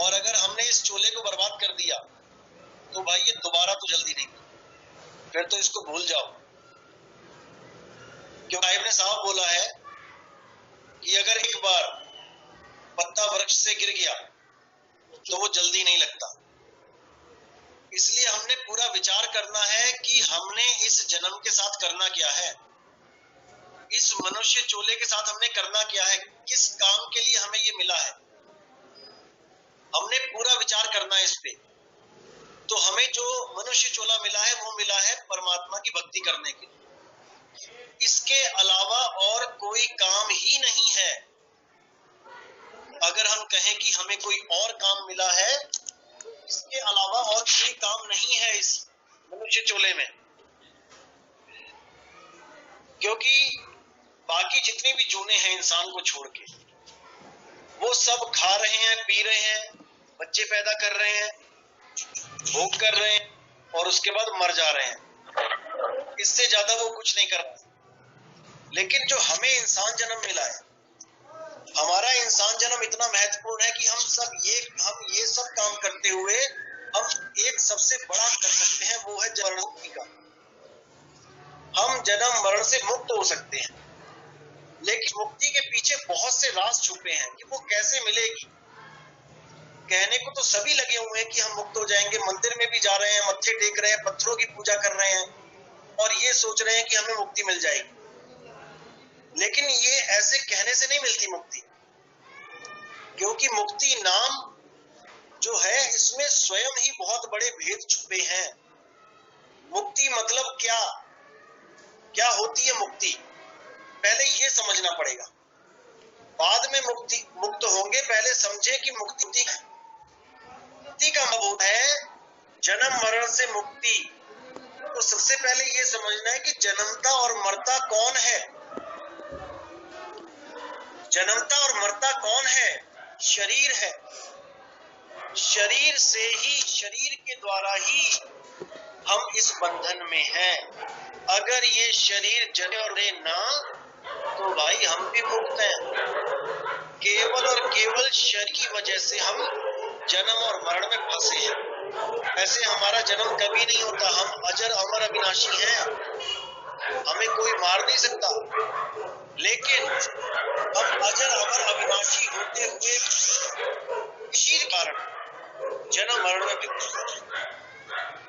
और अगर हमने इस चोले को बर्बाद कर दिया तो भाई ये दोबारा तो जल्दी नहीं, फिर तो इसको भूल जाओ। क्योंकि साहिब ने साफ बोला है कि अगर एक बार पत्ता वृक्ष से गिर गया तो वो जल्दी नहीं लगता। इसलिए हमने पूरा विचार करना है कि हमने इस जन्म के साथ करना क्या है, इस मनुष्य चोले के साथ हमने करना क्या है, किस काम के लिए हमें ये मिला है। हमने पूरा विचार करना है इस पे। तो हमें जो मनुष्य चोला मिला है वो मिला है परमात्मा की भक्ति करने के लिए। इसके अलावा और कोई काम ही नहीं है। अगर हम कहें कि हमें कोई और काम मिला है, इसके अलावा और कोई काम नहीं है इस मनुष्य चोले में। क्योंकि बाकी जितने भी जूने हैं इंसान को छोड़ के, वो सब खा रहे हैं, पी रहे हैं, बच्चे पैदा कर रहे हैं, भोग कर रहे हैं और उसके बाद मर जा रहे हैं। इससे ज्यादा वो कुछ नहीं कर रहे। लेकिन जो हमें इंसान जन्म मिला है, हमारा इंसान जन्म इतना महत्वपूर्ण है कि हम ये सब काम करते हुए हम एक सबसे बड़ा कर सकते हैं, वो है जन्म मुक्ति का। हम जन्म मरण से मुक्त हो सकते हैं। लेकिन मुक्ति के पीछे बहुत से राज छुपे हैं कि वो कैसे मिलेगी। कहने को तो सभी लगे हुए हैं कि हम मुक्त हो जाएंगे, मंदिर में भी जा रहे हैं, मत्थे टेक रहे हैं, पत्थरों की पूजा कर रहे हैं और ये सोच रहे हैं कि हमें मुक्ति मिल जाएगी। लेकिन ये ऐसे कहने से नहीं मिलती मुक्ति, क्योंकि मुक्ति नाम जो है इसमें स्वयं ही बहुत बड़े भेद छुपे हैं। मुक्ति मतलब क्या, क्या होती है मुक्ति, पहले ये समझना पड़ेगा। बाद में मुक्त होंगे, पहले समझे कि मुक्ति का मतलब है जन्म मरण से मुक्ति। तो सबसे पहले ये समझना है कि जन्मता और मरता कौन है। जन्मता और मरता कौन है? शरीर है। शरीर से ही, शरीर के द्वारा ही हम इस बंधन में हैं। अगर ये शरीर जले और रहे ना, तो भाई हम भी मुक्त हैं। केवल और केवल शरीर की वजह से हम जन्म और मरण में फंसे हैं। ऐसे हमारा जन्म कभी नहीं होता। हम अजर अमर अविनाशी हैं, हमें कोई मार नहीं सकता। लेकिन हम अजर अमर अविनाशी होते हुए इसी कारण जन्म मरण में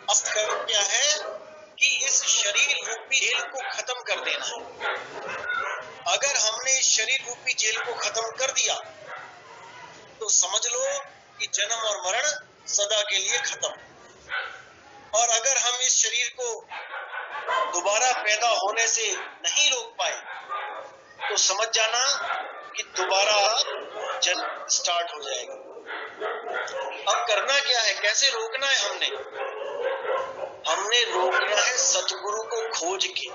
अब कर्म क्या है कि इस शरीर रूपी जेल को खत्म कर देना है। अगर हमने इस शरीर रूपी जेल को खत्म कर दिया तो समझ लो कि जन्म और मरण सदा के लिए खत्म। और अगर हम इस शरीर को दोबारा पैदा होने से नहीं रोक पाए तो समझ जाना कि दोबारा जन्म स्टार्ट हो जाएगा। अब करना क्या है, कैसे रोकना है? हमने रोकना है सतगुरु को खोज के।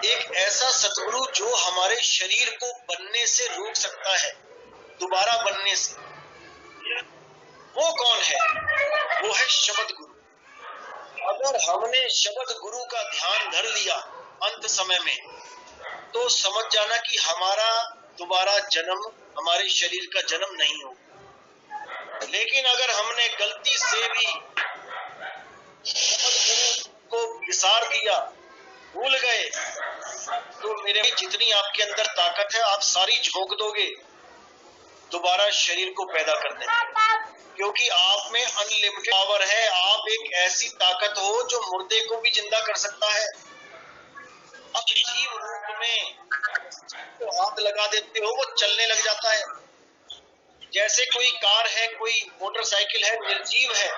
एक ऐसा सतगुरु जो हमारे शरीर को बनने से रोक सकता है, दोबारा बनने से। वो कौन है? वो है शब्द गुरु। अगर हमने शब्द गुरु का ध्यान धर लिया अंत समय में, तो समझ जाना कि हमारा दोबारा जन्म, हमारे शरीर का जन्म नहीं होगा। लेकिन अगर हमने गलती से भी शब्द गुरु को विसार दिया, भूल गए, तो मेरे जितनी आपके अंदर ताकत है आप सारी झोंक दोगे दोबारा शरीर को पैदा करने में। क्योंकि आप में अनलिमिटेड पावर है। आप एक ऐसी ताकत हो जो मुर्दे को भी जिंदा कर सकता है। अब जीव रूप में तो हाथ लगा देते हो, वो चलने लग जाता है। जैसे कोई कार है, कोई मोटरसाइकिल है, निर्जीव है।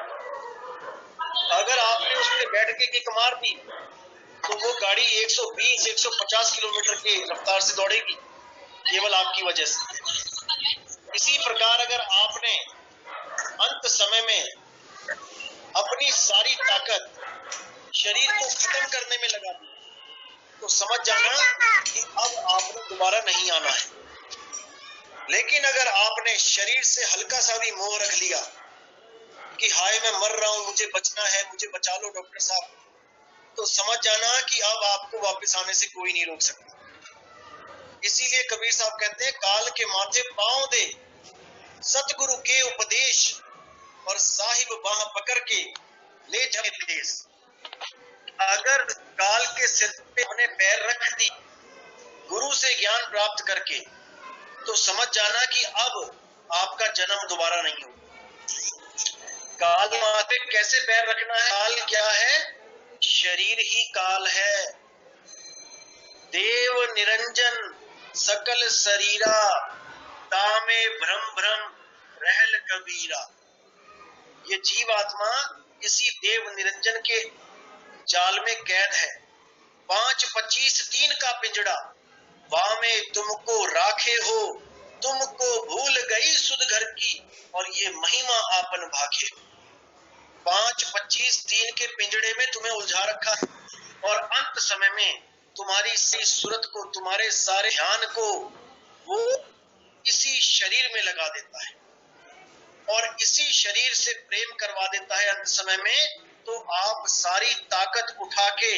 अगर आपने उस पर बैठ के किक मार दी तो वो गाड़ी 120-150 किलोमीटर की रफ्तार से दौड़ेगी, केवल आपकी वजह से। इसी प्रकार अगर आपने अंत समय में अपनी सारी ताकत शरीर को खत्म करने में लगा दी, तो समझ जाना कि अब आपने दोबारा नहीं आना है। लेकिन अगर आपने शरीर से हल्का सा भी मोह रख लिया कि हाय मैं मर रहा हूं, मुझे बचना है, मुझे बचा लो डॉक्टर साहब, तो समझ जाना कि अब आपको वापस आने से कोई नहीं रोक सकता। इसीलिए कबीर साहब कहते हैं, काल के माथे पांव दे, सतगुरु के उपदेश और साहिब बाह पकड़ के ले जाए देश। अगर काल के सिर पे अपने पैर रख दी गुरु से ज्ञान प्राप्त करके, तो समझ जाना कि अब आपका जन्म दोबारा नहीं होगा। काल माथे कैसे पैर रखना है? काल क्या है? शरीर ही काल है। देव निरंजन सकल शरीरा, तामे भ्रम भ्रम रहल कबीरा। ये जीव आत्मा इसी देव निरंजन के जाल में कैद है। 5-25 का पिंजड़ा, वामे तुमको राखे हो, तुमको भूल गई सुध घर की, और ये महिमा आपन भागे। 5-25 के पिंजड़े में तुम्हें उलझा रखा है, और अंत समय में तुम्हारी सी सूरत को, तुम्हारे सारे ध्यान को वो इसी शरीर में लगा देता है और इसी शरीर से प्रेम करवा देता है अंत समय में। तो आप सारी ताकत उठा के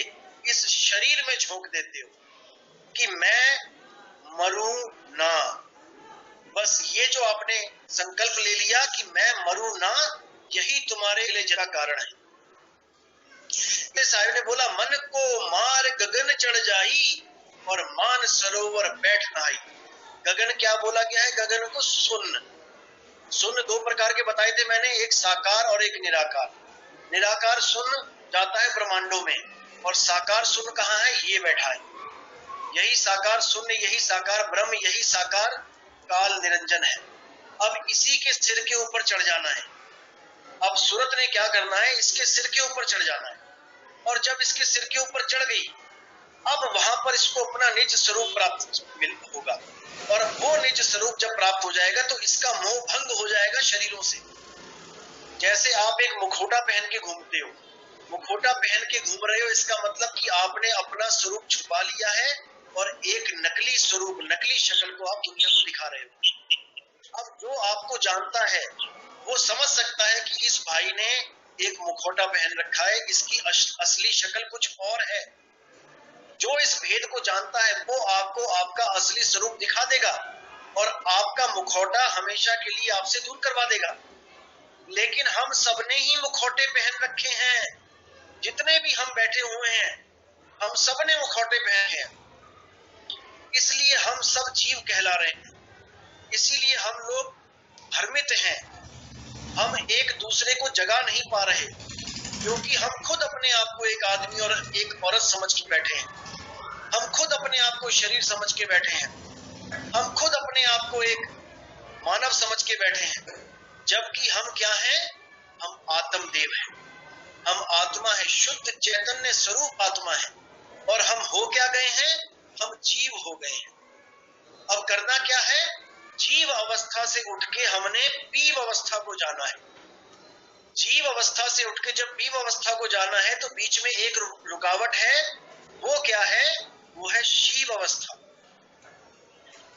इस शरीर में झोंक देते हो कि मैं मरूं ना। बस ये जो आपने संकल्प ले लिया कि मैं मरूं ना, यही तुम्हारे लिए जरा कारण है। साहिब ने बोला, मन को मार गगन चढ़ जाई और मान सरोवर बैठ नाई। गगन क्या बोला गया है? गगन को सुन। सुन 2 प्रकार के बताए थे मैंने, एक साकार और एक निराकार। निराकार सुन जाता है ब्रह्मांडों में, और साकार सुन कहाँ है? ये बैठा है। यही साकार शून्य, यही साकार ब्रह्म, यही साकार काल निरंजन है। अब इसी के सिर के ऊपर चढ़ जाना है। अब सूरत ने क्या करना है? इसके सिर के ऊपर चढ़ जाना है। और जब इसके सिर के ऊपर चढ़ गई, अब वहां पर इसको अपना निज स्वरूप प्राप्त होगा, और वो निज स्वरूप जब प्राप्त हो जाएगा तो इसका मोह भंग हो जाएगा शरीरों से। जैसे आप एक मुखौटा पहन के घूमते हो, मुखौटा पहन के घूम रहे हो, इसका मतलब कि आपने अपना स्वरूप छुपा लिया है और एक नकली स्वरूप, नकली शक्ल को आप दुनिया को दिखा रहे हो। अब जो आपको जानता है वो समझ सकता है कि इस भाई ने एक मुखौटा पहन रखा है, इसकी असली शक्ल कुछ और है। जो इस भेद को जानता है वो आपको आपका असली स्वरूप दिखा देगा और आपका मुखौटा हमेशा के लिए आपसे दूर करवा देगा। लेकिन हम सबने ही मुखौटे पहन रखे हैं, जितने भी हम बैठे हुए हैं हम सबने मुखौटे पहने हैं। इसलिए हम सब जीव कहला रहे हैं, इसीलिए हम लोग भ्रमित हैं। हम एक दूसरे को जगा नहीं पा रहे, क्योंकि हम खुद अपने आप को एक आदमी और एक औरत समझ के बैठे हैं। हम खुद अपने आप को शरीर समझ के बैठे हैं। हम खुद अपने आप को एक मानव समझ के बैठे हैं, जबकि हम क्या हैं? हम आत्मदेव हैं। हम आत्मा है, शुद्ध चैतन्य स्वरूप आत्मा है। और हम हो क्या गए हैं? हम जीव हो गए हैं। अब करना क्या है? जीव अवस्था से उठ के हमने पीव अवस्था को जाना है। जीव अवस्था से उठ के जब पीव अवस्था को जाना है तो बीच में एक रुकावट है। वो क्या है? वो है शिव अवस्था।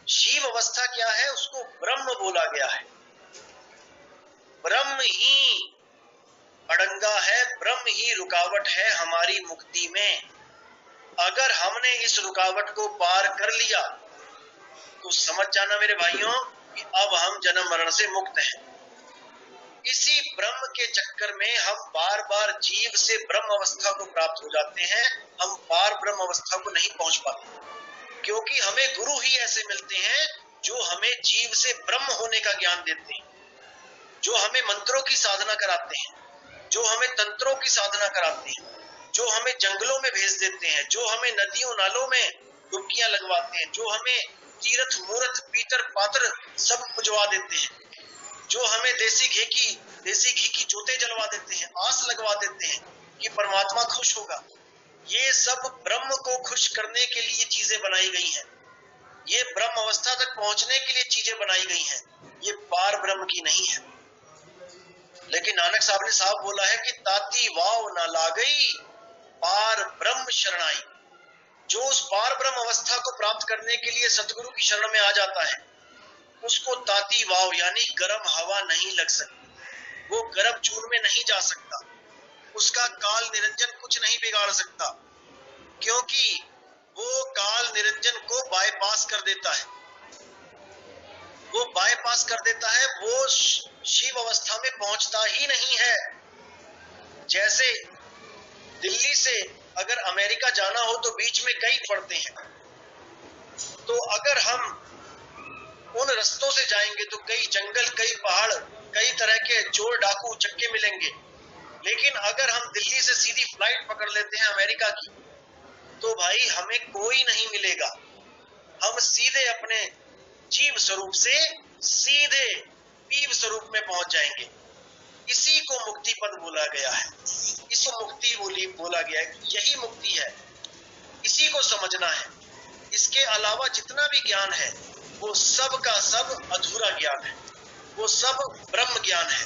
शिव अवस्था क्या है? उसको ब्रह्म बोला गया है। ब्रह्म ही अड़ंगा है, ब्रह्म ही रुकावट है हमारी मुक्ति में। अगर हमने इस रुकावट को पार कर लिया तो समझ जाना मेरे भाइयों कि अब हम जन्म मरण से मुक्त हैं। इसी ब्रह्म के चक्कर में हम बार बार जीव से ब्रह्म अवस्था को प्राप्त हो जाते हैं। हम बार ब्रह्म अवस्था को नहीं पहुंच पाते, क्योंकि हमें गुरु ही ऐसे मिलते हैं जो हमें जीव से ब्रह्म होने का ज्ञान देते हैं, जो हमें मंत्रों की साधना कराते हैं, जो हमें तंत्रों की साधना कराते हैं, जो हमें जंगलों में भेज देते हैं, जो हमें नदियों नालों में डुबकियां लगवाते हैं, जो हमें तीर्थ मूर्त पीतर पात्र सब पुजवा देते हैं, जो हमें देसी घी की जोतें जलवा देते हैं, आस लगवा देते हैं कि परमात्मा खुश होगा। ये सब ब्रह्म को खुश करने के लिए चीजें बनाई गई हैं। ये ब्रह्म अवस्था तक पहुंचने के लिए चीजें बनाई गई हैं। ये पार ब्रह्म की नहीं है। लेकिन नानक साहब ने साफ बोला है कि ताती वाव ना लागई पार ब्रह्म शरणाई। जो उस पार ब्रह्म अवस्था को प्राप्त करने के लिए सतगुरु की शरण में आ जाता है, उसको ताती वाव यानी गर्म हवा नहीं लग सकती, वो गर्म चूर में नहीं जा सकता, उसका काल निरंजन कुछ नहीं बिगाड़ सकता, क्योंकि वो काल निरंजन को बाईपास कर देता है। वो बाईपास कर देता है, वो शिव अवस्था में पहुंचता ही नहीं है। जैसे दिल्ली से अगर अमेरिका जाना हो तो बीच में कई पड़ते हैं, तो अगर हम उन रास्तों से जाएंगे तो कई जंगल, कई पहाड़, कई तरह के चोर डाकू चक्के मिलेंगे। लेकिन अगर हम दिल्ली से सीधी फ्लाइट पकड़ लेते हैं अमेरिका की, तो भाई हमें कोई नहीं मिलेगा। हम सीधे अपने जीव स्वरूप से सीधे पीव स्वरूप में पहुंच जाएंगे। इसी को मुक्ति पद बोला गया है, इसको मुक्ति बोला गया है। यही मुक्ति है, इसी को समझना है। इसके अलावा जितना भी ज्ञान है वो सब का सब अधूरा ज्ञान है, वो सब ब्रह्म ज्ञान है।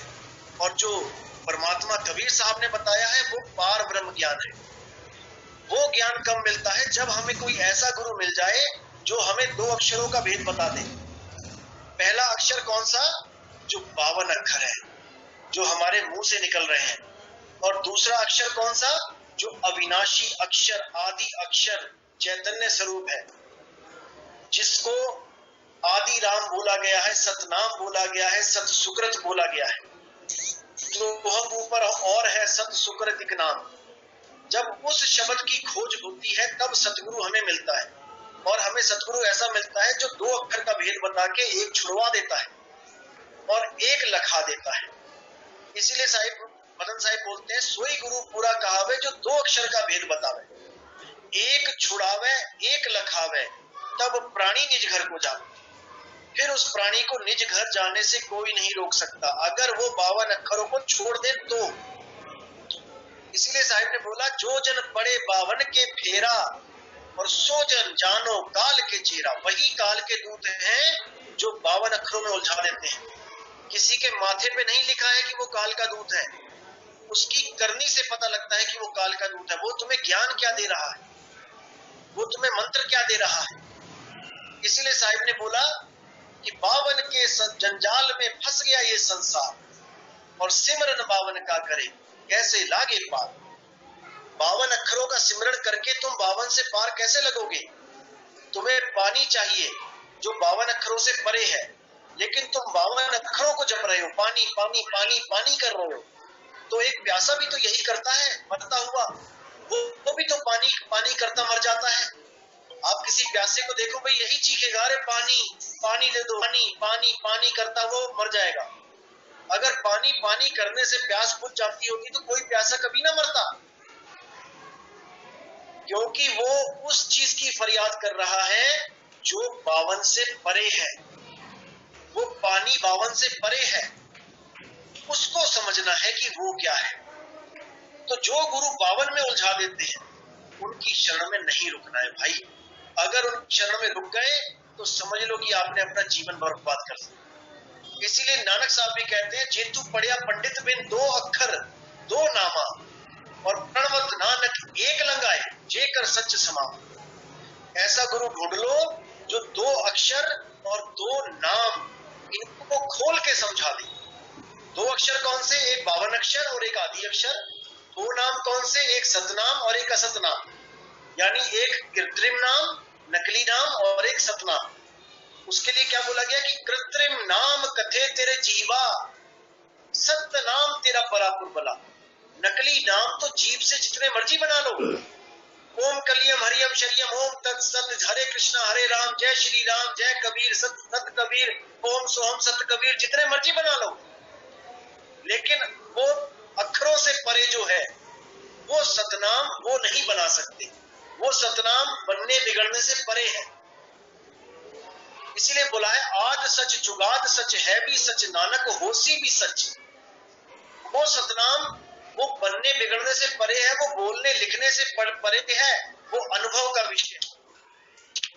और जो परमात्मा कबीर साहब ने बताया है वो पार ब्रह्म ज्ञान है। वो ज्ञान कब मिलता है? जब हमें कोई ऐसा गुरु मिल जाए जो हमें 2 अक्षरों का भेद बता दे। पहला अक्षर कौन सा? जो 52 अक्षर है, जो हमारे मुंह से निकल रहे हैं। और दूसरा अक्षर कौन सा? जो अविनाशी अक्षर, आदि अक्षर, चैतन्य स्वरूप है, जिसको आदि राम बोला गया है, सतनाम बोला गया है, सत सुकृत बोला गया है। तो हम ऊपर और है सत सुकृत एक नाम। जब उस शब्द की खोज होती है तब सतगुरु हमें मिलता है। और हमें सतगुरु ऐसा मिलता है जो 2 अक्षर का भेद बता के एक छुड़वा देता है और एक लखा देता है। इसीलिए साहिब मदन साहिब बोलते हैं, सोई गुरु पूरा कहावे जो 2 अक्षर का भेद बतावे। एक छुड़ावे एक लखावे, तब प्राणी निज घर को जावे। फिर उस प्राणी को निज घर जाने से कोई नहीं रोक सकता, अगर वो 52 अक्षरों को छोड़ दे तो। इसीलिए साहिब ने बोला, जो जन पड़े 52 के फेरा और सो जन जानो काल के चेहरा। वही काल के दूत हैं जो 52 अक्षरों में उलझा देते हैं। किसी के माथे पे नहीं लिखा है कि वो काल का दूत है, उसकी करनी से पता लगता है कि वो काल का दूत है। वो तुम्हें ज्ञान क्या दे रहा है, वो तुम्हें मंत्र क्या दे रहा है। इसीलिए साहिब ने बोला कि 52 के जंजाल में फंस गया ये संसार, और सिमरन 52 का करे कैसे लागे पार। 52 अक्षरों का सिमरण करके तुम 52 से पार कैसे लगोगे? तुम्हें पानी चाहिए जो 52 अक्षरों से परे है, लेकिन तुम 52 अक्षरों को जप रहे हो, पानी पानी पानी पानी कर रहे हो। तो एक प्यासा भी तो यही करता है, मरता हुआ। वो भी तो पानी पानी करता मर जाता है। आप किसी प्यासे को देखो, भाई यही चीखेगा, अरे पानी पानी दे दो, पानी पानी पानी करता वो मर जाएगा। अगर पानी पानी करने से प्यास बुझ जाती होती तो कोई प्यासा कभी ना मरता, क्योंकि वो उस चीज की फरियाद कर रहा है जो 52 से परे है। वो पानी 52 से परे है, उसको समझना है कि वो क्या है। तो जो गुरु 52 में उलझा देते हैं उनकी शरण में नहीं रुकना है भाई। अगर उन शरण में रुक गए तो समझ लो कि आपने अपना जीवन बर्बाद कर दिया। इसीलिए नानक साहब भी कहते हैं, जेतु पढ़िया पंडित बिन 2 अक्षर 2 नामा, और प्रणवत नानक एक लंगाए जेकर सच समामा। ऐसा गुरु ढूंढ लो जो 2 अक्षर और 2 नाम इनको खोल के समझा दे। 2 अक्षर कौन से? एक 52 अक्षर और एक आदि अक्षर। 2 नाम कौन से? एक सतनाम और एक असतनाम, यानी एक कृत्रिम नाम, नकली नाम, और एक सतनाम। उसके लिए क्या बोला गया कि कृत्रिम नाम कथे तेरे जीवा, सत्य नाम तेरा परापुर बला। नकली नाम तो जीव से जितने मर्जी बना लो, ओम कलियम हरियम शरियम ओम तत्सत, हरे कृष्णा हरे राम, जय श्री राम, जय कबीर, सत सत कबीर, ओम सोहम सत कबीर, जितने मर्जी बना लो, लेकिन वो अक्षरों से परे जो है वो सतनाम वो नहीं बना सकते। वो सतनाम बनने बिगड़ने से परे है। इसीलिए बोला है, आद सच जुगाद सच है भी सच, नानक होसी भी सच। वो सतनाम वो बनने बिगड़ने से परे है, वो बोलने लिखने से परे है, वो अनुभव का विषय है।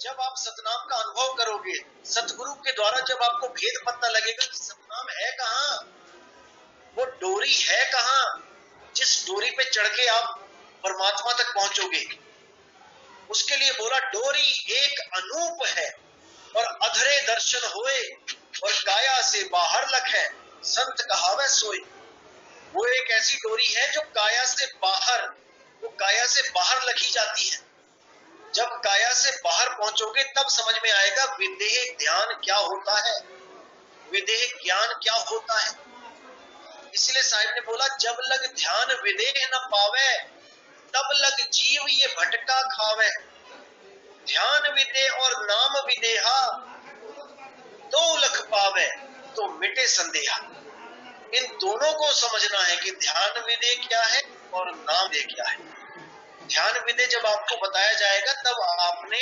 जब आप सतनाम का अनुभव करोगे, सतगुरु के द्वारा जब आपको भेद पता लगेगा कि सतनाम है कहाँ, वो डोरी है कहाँ जिस डोरी पे चढ़ के आप परमात्मा तक पहुंचोगे। उसके लिए बोला, डोरी एक अनूप है और अधरे दर्शन होए, और काया से बाहर लख है संत कहावे सोए। वो एक ऐसी डोरी है जो काया से बाहर, वो काया से बाहर लखी जाती है। जब काया से बाहर पहुंचोगे तब समझ में आएगा विदेह ध्यान क्या होता है। विदेह ज्ञान क्या होता है। इसलिए साहिब ने बोला, जब लग ध्यान विदेह न पावे, तब लग जीव ये भटका खावे। ध्यान विदेह और नाम विदेहा, दो लख पावे तो मिटे संदेहा। इन दोनों को समझना है कि ध्यान विदेह क्या है और नाम विदेह क्या है। ध्यान विदेह जब आपको बताया जाएगा, तब आपने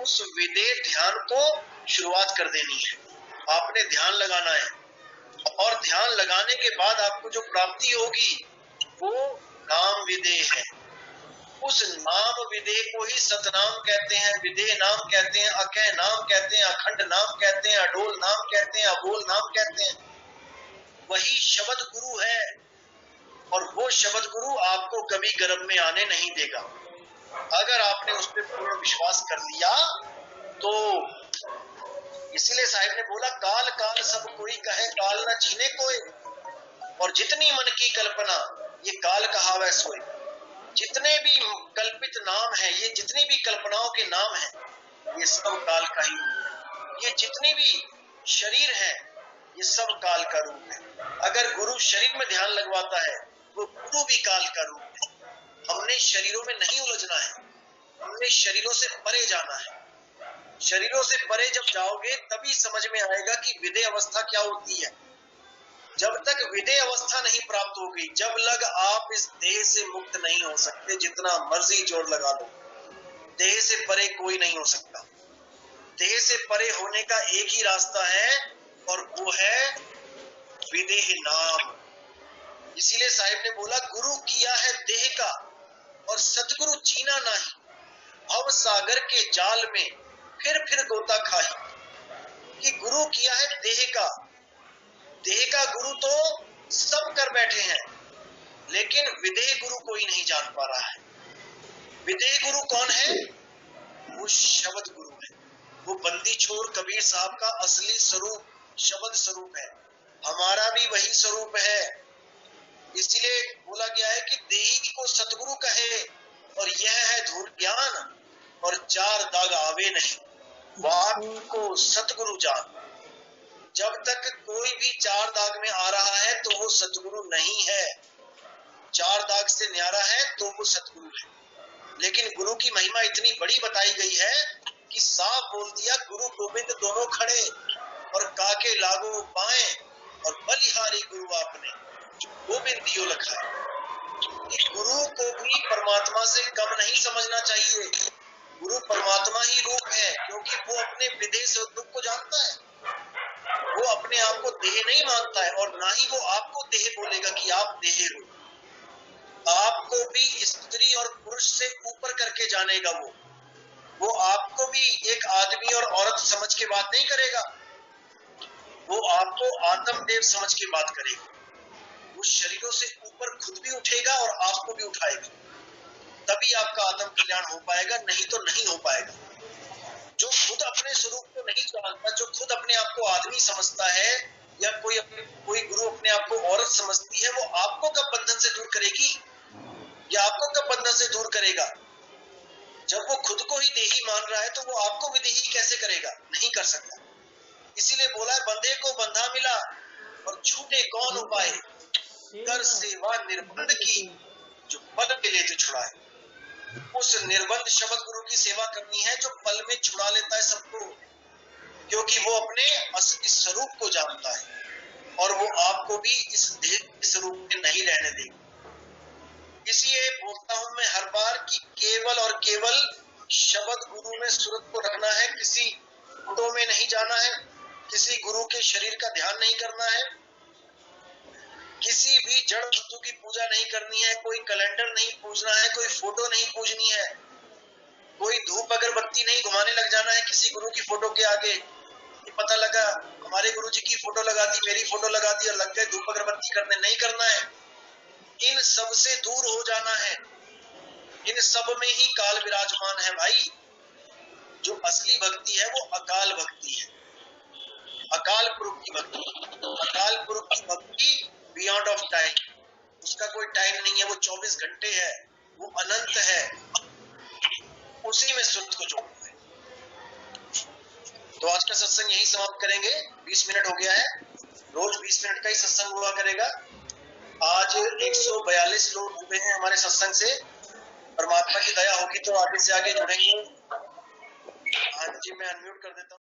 उस विदेह ध्यान को शुरुआत कर देनी है। आपने ध्यान लगाना है, और ध्यान लगाने के बाद आपको जो प्राप्ति होगी वो नाम विदेह है। उस नाम विदेह को ही सतनाम कहते हैं, विदेह नाम कहते हैं, अकह नाम कहते हैं, अखंड नाम कहते हैं, अडोल नाम कहते हैं, अबोल नाम कहते हैं। वही शब्द गुरु है, और वो शब्द गुरु आपको कभी गर्भ में आने नहीं देगा। अगर आपने उस पर पूर्ण विश्वास कर लिया तो। इसीलिए साहिब ने बोला, काल काल सब कोई कहे, काल न जीने कोई। और जितनी मन की कल्पना, ये काल कहावै सोई। जितने भी कल्पित नाम है, ये जितनी भी कल्पनाओं के नाम है, ये सब काल का ही रूप है। ये जितनी भी शरीर है, ये सब काल का रूप है। अगर गुरु शरीर में ध्यान लगवाता है, वो गुरु भी काल का रूप है। हमने शरीरों में नहीं उलझना है, हमने शरीरों से परे जाना है। शरीरों से परे जब जाओगे तभी समझ में आएगा कि विदेह अवस्था क्या होती है। जब तक विदेह अवस्था नहीं प्राप्त होगी, जब लग आप इस देह से मुक्त नहीं हो सकते, जितना मर्जी जोर लगा लो। देह से परे कोई नहीं हो सकता। देह से परे होने का एक ही रास्ता है, और वो है विदेह नाम। इसीलिए साहिब ने बोला, गुरु किया है देह का और सतगुरु जीना नहीं। भव सागर के जाल में फिर गोता खाही। कि गुरु किया है देह का। देह का गुरु तो सब कर बैठे हैं, लेकिन विदेह गुरु कोई नहीं जान पा रहा है। विदेह गुरु कौन है? वो शब्द गुरु है। वो बंदी छोर कबीर साहब का असली स्वरूप शब्द स्वरूप है। हमारा भी वही स्वरूप है। इसलिए बोला गया है कि देही को सतगुरु कहे, और यह है धूल ज्ञान, और चार दाग आवे नहीं, वाक को सतगुरु जान। जब तक कोई भी चार दाग में आ रहा है तो वो सतगुरु नहीं है। चार दाग से न्यारा है तो वो सतगुरु है। लेकिन गुरु की महिमा इतनी बड़ी बताई गई है कि साफ बोल दिया, गुरु गोविंद दोनों खड़े, और काके लागो पाए, और बलिहारी गुरु आपने गोविंद दियो लखा है। कि गुरु को भी परमात्मा से कम नहीं समझना चाहिए। गुरु परमात्मा ही रूप है, क्योंकि वो अपने विदेह स्वरूप को जानता है। वो अपने आप को देह नहीं मानता है, और ना ही वो आपको देह बोलेगा कि आप देह हो। आपको भी स्त्री और पुरुष से ऊपर करके जानेगा। वो आपको भी एक आदमी और औरत समझ के बात नहीं करेगा। वो आपको आत्मदेव समझ के बात करेगा। वो शरीरों से ऊपर खुद भी उठेगा और आपको भी उठाएगा। तभी आपका आत्म कल्याण हो पाएगा, नहीं तो नहीं हो पाएगा। जो खुद अपने स्वरूप को नहीं जानता, जो खुद अपने आप को आदमी समझता है, या कोई गुरु अपने आप को औरत समझती है, वो आपको कब बंधन से दूर करेगी, या आपको कब बंधन से दूर करेगा? जब वो खुद को ही देही मान रहा है तो वो आपको विदेही कैसे करेगा? नहीं कर सकता। इसीलिए बोला है, बंधे को बंधा मिला और छूटे कौन उपाय, कर सेवा निर्बंध की जो पल में लेते छुड़ाए। उस निर्बंध शब्द गुरु की सेवा करनी है जो पल में छुड़ा लेता है सबको, क्योंकि वो अपने असली स्वरूप को जानता है, और वो आपको भी इस देह स्वरूप में नहीं रहने देगा। इसलिए बोलता हूं मैं हर बार कि केवल और केवल शब्द गुरु में सूरत को रखना है। किसी फोटो में नहीं जाना है, किसी गुरु के शरीर का ध्यान नहीं करना है, किसी भी जड़ वस्तु की पूजा नहीं करनी है, कोई कैलेंडर नहीं पूजना है, कोई फोटो नहीं पूजनी है, कोई धूप अगरबत्ती नहीं घुमाने लग जाना है किसी गुरु की फोटो के आगे। पता लगा हमारे गुरु जी की फोटो लगा दी, मेरी फोटो लगा दी और लग गए धूप अगरबत्ती करने। नहीं करना है। इन सब से दूर हो जाना है। इन सब में ही काल विराजमान है भाई। जो असली भक्ति है वो अकाल भक्ति है, अकाल पुरुष की भक्ति। अकाल पुरुष की भक्ति बियॉन्ड ऑफ टाइम, उसका कोई टाइम नहीं है, वो 24 घंटे है, वो अनंत है, उसी में सुख को जोड़ना है। तो आज का सत्संग यही समाप्त करेंगे। 20 मिनट हो गया है, रोज 20 मिनट का ही सत्संग हुआ करेगा। आज 142 लोग जुड़े हैं हमारे सत्संग से। परमात्मा की दया होगी तो आगे से आगे जुड़ेंगे। हाँ जी, मैं अनम्यूट कर देता हूँ।